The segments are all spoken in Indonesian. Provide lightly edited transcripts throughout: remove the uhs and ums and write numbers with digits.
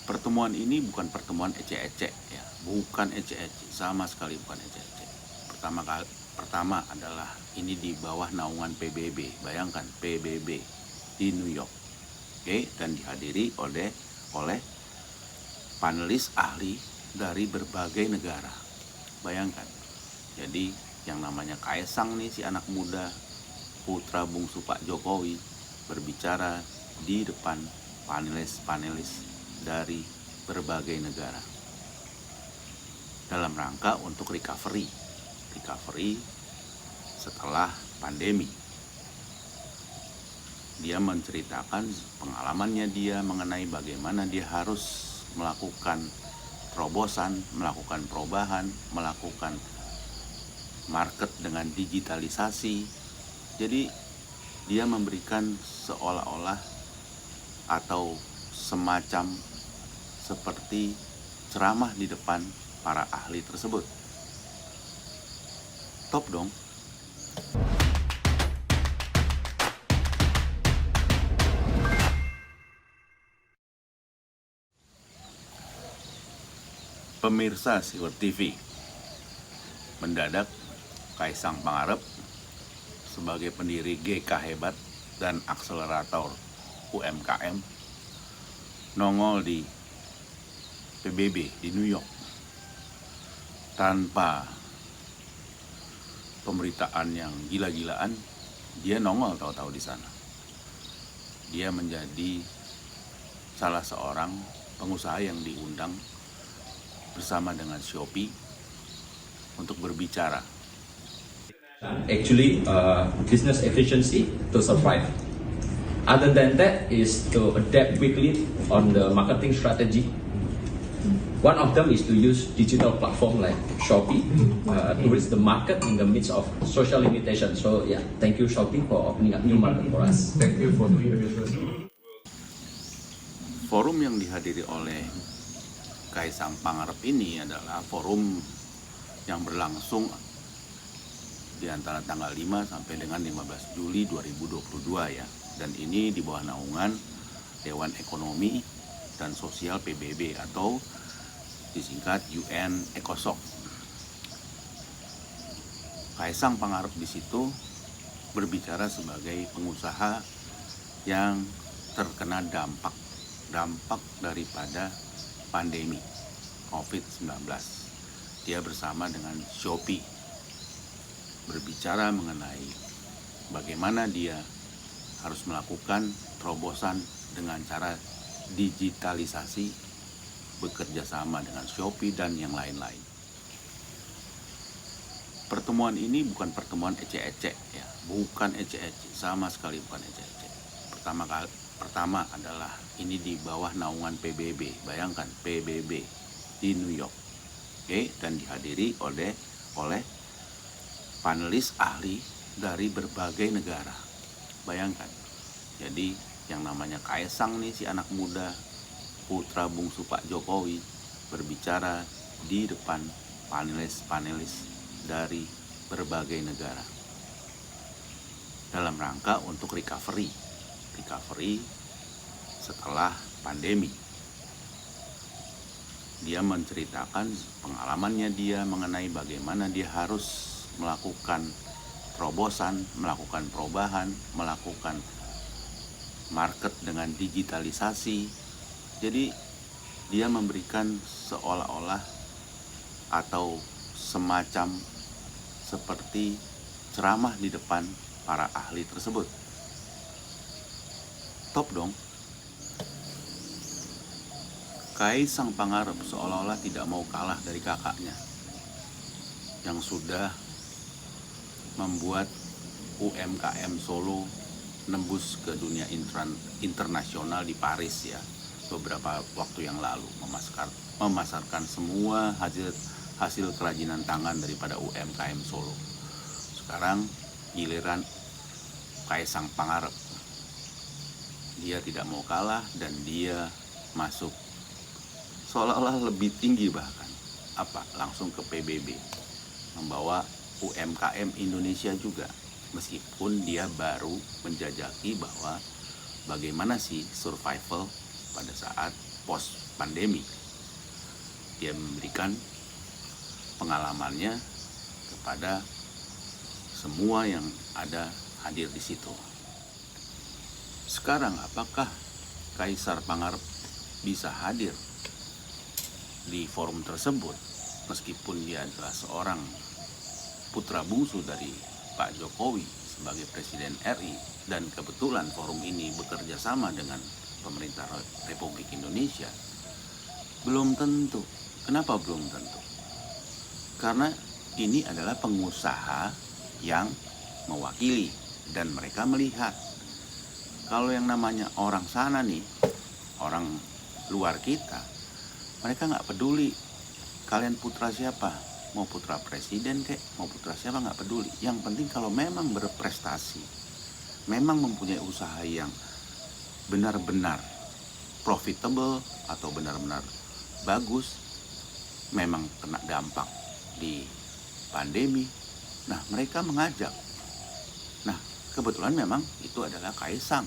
Pertemuan ini bukan pertemuan ecek-ecek ya, bukan ecek-ecek, sama sekali bukan ecek-ecek. Pertama adalah ini di bawah naungan PBB. Bayangkan PBB di New York, oke, dan dihadiri oleh panelis ahli dari berbagai negara. Bayangkan, jadi yang namanya Kaesang nih, si anak muda putra bungsu Pak Jokowi, berbicara di depan panelis dari berbagai negara dalam rangka untuk recovery setelah pandemi. Dia menceritakan pengalamannya dia mengenai bagaimana dia harus melakukan terobosan, melakukan perubahan, melakukan market dengan digitalisasi. Jadi dia memberikan seolah-olah atau semacam seperti ceramah di depan para ahli tersebut. Top dong. Pemirsa Siwet TV, mendadak Kaesang Pangarep sebagai pendiri GK Hebat dan akselerator UMKM nongol di PBB di New York tanpa pemberitaan yang gila-gilaan. Dia nongol tahu-tahu di sana. Dia menjadi salah seorang pengusaha yang diundang bersama dengan Shopee untuk berbicara. Actually, business efficiency to survive. Other than that is to adapt quickly on the marketing strategy. One of them is to use digital platform like Shopee to reach the market in the midst of social limitation. So yeah, thank you Shopee for opening up new market for us. Thank you for doing business. Forum yang dihadiri oleh Kaesang Pangarep ini adalah forum yang berlangsung di antara tanggal 5 sampai dengan 15 Juli 2022 ya. Dan ini di bawah naungan Dewan Ekonomi dan Sosial PBB atau disingkat UN ECOSOC. Kaesang Pangarep di situ berbicara sebagai pengusaha yang terkena dampak daripada pandemi COVID-19. Dia bersama dengan Shopee berbicara mengenai bagaimana dia harus melakukan terobosan dengan cara digitalisasi, bekerja sama dengan Shopee dan yang lain-lain. Pertemuan ini bukan pertemuan ecek-ecek ya, bukan ecek-ecek, sama sekali bukan ecek-ecek. Pertama adalah ini di bawah naungan PBB. Bayangkan PBB di New York, oke, dan dihadiri oleh panelis ahli dari berbagai negara. Bayangkan, jadi yang namanya Kaesang nih, si anak muda putra bungsu Pak Jokowi, berbicara di depan panelis dari berbagai negara dalam rangka untuk recovery setelah pandemi. Dia menceritakan pengalamannya dia mengenai bagaimana dia harus melakukan terobosan, melakukan perubahan, melakukan market dengan digitalisasi. Jadi dia memberikan seolah-olah atau semacam seperti ceramah di depan para ahli tersebut. Top dong. Kaesang Pangarep seolah-olah tidak mau kalah dari kakaknya yang sudah membuat UMKM Solo nembus ke dunia internasional di Paris ya, beberapa waktu yang lalu, memasarkan semua hasil kerajinan tangan daripada UMKM Solo. Sekarang giliran Kaesang Pangarep. Dia tidak mau kalah dan dia masuk seolah-olah lebih tinggi, bahkan langsung ke PBB, membawa UMKM Indonesia juga, meskipun dia baru menjajaki bahwa bagaimana sih survival pada saat post pandemi. Dia memberikan pengalamannya kepada semua yang ada hadir di situ. Sekarang apakah Kaisar Pangarep bisa hadir di forum tersebut meskipun dia adalah seorang putra bungsu dari Pak Jokowi sebagai Presiden RI dan kebetulan forum ini bekerja sama dengan pemerintah Republik Indonesia? Belum tentu. Kenapa belum tentu? Karena ini adalah pengusaha yang mewakili dan mereka melihat kalau yang namanya orang sana nih, orang luar kita, mereka nggak peduli kalian putra siapa, mau putra presiden kek, mau putra siapa, nggak peduli. Yang penting kalau memang berprestasi, memang mempunyai usaha yang benar-benar profitable atau benar-benar bagus, memang kena dampak di pandemi, nah mereka mengajak. Nah kebetulan memang itu adalah Kaisang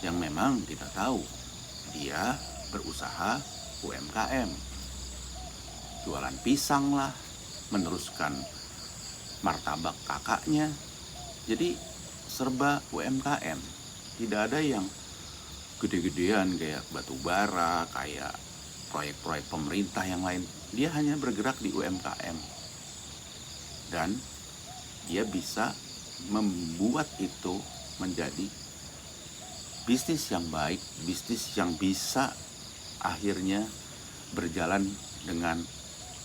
yang memang kita tahu dia berusaha UMKM, jualan pisang lah, meneruskan martabak kakaknya, jadi serba UMKM. Tidak ada yang gede-gedean kayak batu bara, kayak proyek-proyek pemerintah yang lain. Dia hanya bergerak di UMKM dan dia bisa membuat itu menjadi bisnis yang baik, bisnis yang bisa akhirnya berjalan dengan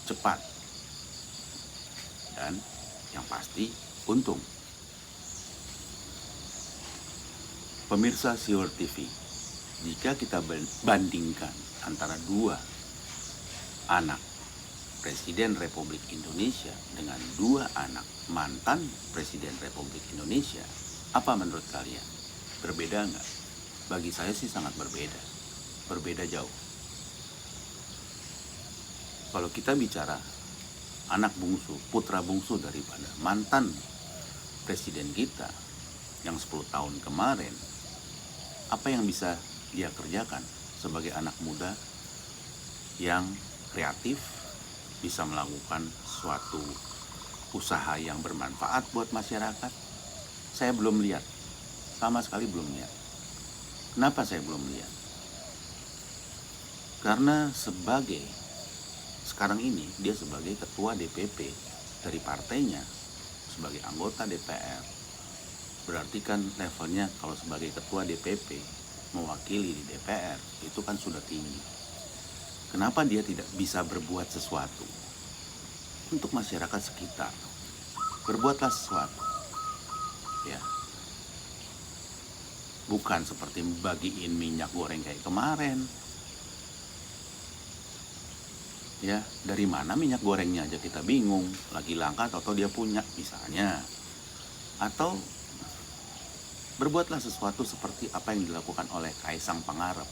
cepat dan yang pasti untung. Pemirsa Siwar TV, jika kita bandingkan antara dua anak Presiden Republik Indonesia dengan dua anak mantan Presiden Republik Indonesia, apa menurut kalian? Berbeda nggak? Bagi saya sih sangat berbeda. Berbeda jauh. Kalau kita bicara anak bungsu, putra bungsu daripada mantan Presiden kita yang 10 tahun kemarin, apa yang bisa dia kerjakan sebagai anak muda yang kreatif, bisa melakukan suatu usaha yang bermanfaat buat masyarakat? Saya belum lihat, sama sekali belum lihat. Kenapa saya belum lihat? Karena sekarang ini dia sebagai ketua DPP dari partainya, sebagai anggota DPR. Berarti kan levelnya kalau sebagai ketua DPP mewakili di DPR itu kan sudah tinggi. Kenapa dia tidak bisa berbuat sesuatu untuk masyarakat sekitar? Berbuatlah sesuatu, ya. Bukan seperti bagiin minyak goreng kayak kemarin. Ya, dari mana minyak gorengnya aja kita bingung, lagi langka atau dia punya misalnya. Atau berbuatlah sesuatu seperti apa yang dilakukan oleh Kaisang Pangarep,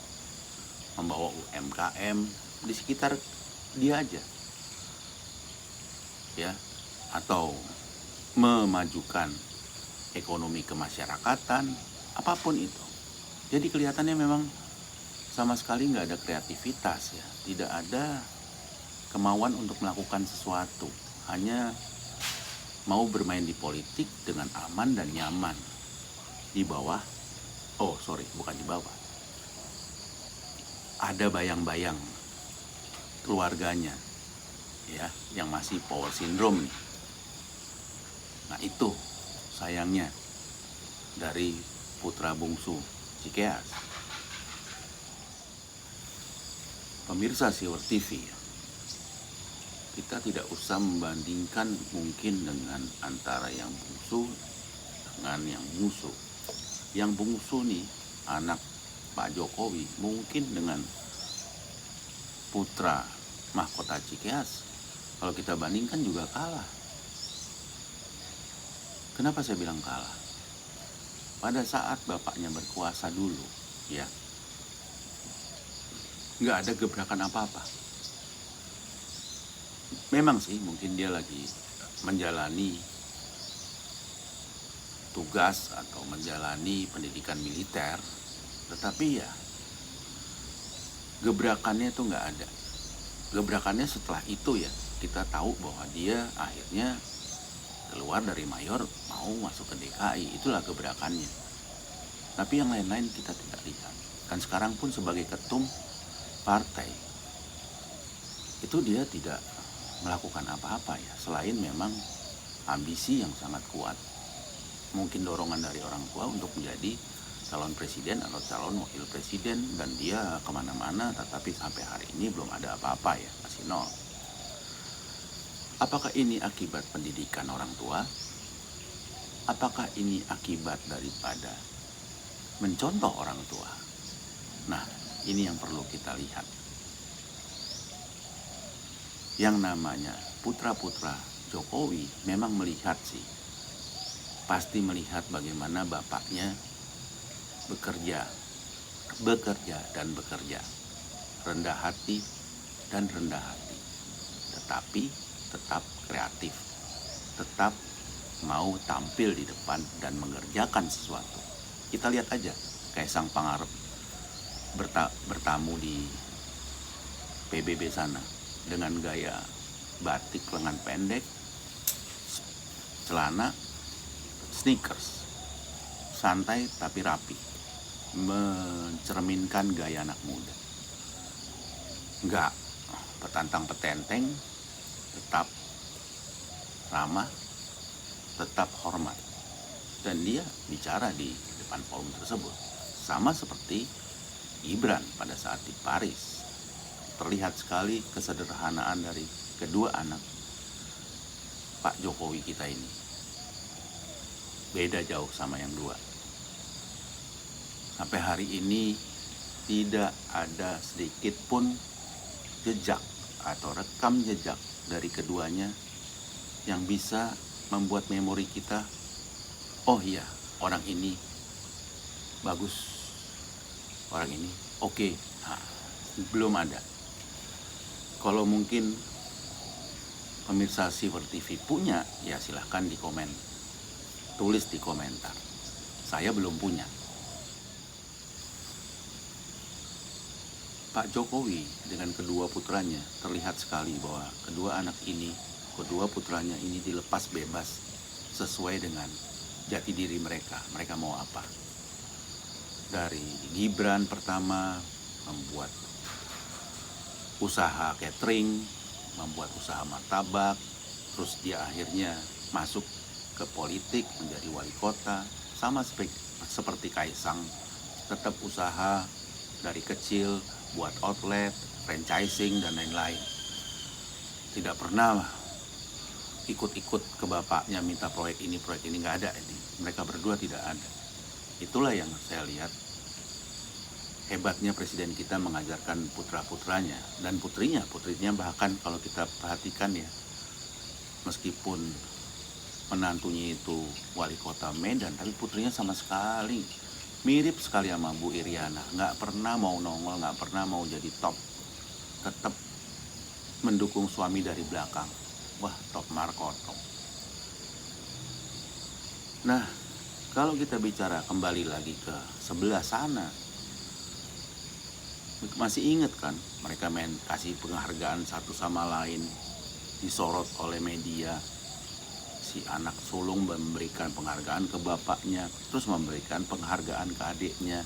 membawa UMKM di sekitar dia aja, ya, atau memajukan ekonomi kemasyarakatan, apapun itu. Jadi kelihatannya memang sama sekali nggak ada kreativitas, ya, tidak ada kemauan untuk melakukan sesuatu, hanya mau bermain di politik dengan aman dan nyaman di bawah, bukan di bawah, ada bayang-bayang keluarganya, ya, yang masih power syndrome nih. Nah itu sayangnya dari putra bungsu Cikeas. Pemirsa Siwar TV, kita tidak usah membandingkan mungkin dengan antara yang bungsu dengan yang bungsu. Yang bungsu nih anak Pak Jokowi mungkin dengan putra mahkota Cikeas, kalau kita bandingkan juga kalah. Kenapa saya bilang kalah? Pada saat bapaknya berkuasa dulu, ya, nggak ada gebrakan apa-apa. Memang sih mungkin dia lagi menjalani tugas atau menjalani pendidikan militer, tetapi ya gebrakannya itu nggak ada. Gebrakannya setelah itu ya, kita tahu bahwa dia akhirnya keluar dari mayor mau masuk ke DKI, itulah gebrakannya. Tapi yang lain-lain kita tidak lihat. Kan sekarang pun sebagai ketum partai, itu dia tidak melakukan apa-apa ya, selain memang ambisi yang sangat kuat, mungkin dorongan dari orang tua untuk menjadi calon presiden atau calon wakil presiden, dan dia kemana-mana, tetapi sampai hari ini belum ada apa-apa ya, masih nol. Apakah ini akibat pendidikan orang tua? Apakah ini akibat daripada mencontoh orang tua? Nah, ini yang perlu kita lihat. Yang namanya putra-putra Jokowi memang melihat sih, pasti melihat bagaimana bapaknya bekerja dan bekerja, rendah hati dan rendah hati, tetapi tetap kreatif, tetap mau tampil di depan dan mengerjakan sesuatu. Kita lihat aja Kaisang Pangarep bertamu di PBB sana dengan gaya batik lengan pendek, celana, sneakers, santai tapi rapi, mencerminkan gaya anak muda. Enggak petantang petenteng, tetap ramah, tetap hormat, dan dia bicara di depan forum tersebut. Sama seperti Gibran pada saat di Paris. Terlihat sekali kesederhanaan dari kedua anak Pak Jokowi kita ini. Beda jauh sama yang dua. Sampai hari ini tidak ada sedikit pun jejak atau rekam jejak dari keduanya yang bisa membuat memori kita, oh iya, orang ini bagus, orang ini oke. Nah, belum ada. Kalau mungkin pemirsa Siver TV punya, ya silahkan di komen, tulis di komentar. Saya belum punya. Pak Jokowi dengan kedua putranya, terlihat sekali bahwa kedua putranya ini dilepas bebas sesuai dengan jati diri mereka. Mereka mau apa? Dari Gibran pertama membuat usaha catering, membuat usaha martabak, terus dia akhirnya masuk ke politik menjadi wali kota. Sama seperti Kaisang, tetap usaha dari kecil, buat outlet, franchising, dan lain-lain. Tidak pernah ikut-ikut ke bapaknya minta proyek ini, nggak ada ini. Mereka berdua tidak ada. Itulah yang saya lihat hebatnya presiden kita mengajarkan putra-putranya dan putrinya bahkan kalau kita perhatikan ya, meskipun menantunya itu wali kota Medan, tapi putrinya sama sekali mirip sekali sama Bu Iriana, nggak pernah mau nongol, nggak pernah mau jadi top, tetap mendukung suami dari belakang. Wah, top markoto. Nah, kalau kita bicara kembali lagi ke sebelah sana, masih ingat kan mereka kasih penghargaan satu sama lain, disorot oleh media. Si anak sulung memberikan penghargaan ke bapaknya, terus memberikan penghargaan ke adiknya.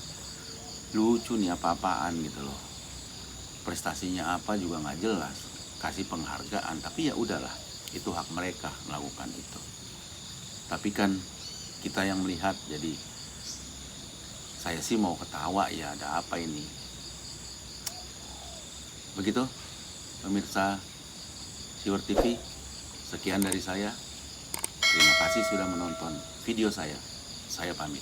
Lucu nih, apa-apaan gitu loh. Prestasinya apa juga nggak jelas, kasih penghargaan, tapi ya udahlah, itu hak mereka melakukan itu. Tapi kan kita yang melihat, jadi saya sih mau ketawa ya, ada apa ini? Begitu pemirsa Siver TV, sekian dari saya. Terima kasih sudah menonton video saya. Saya pamit.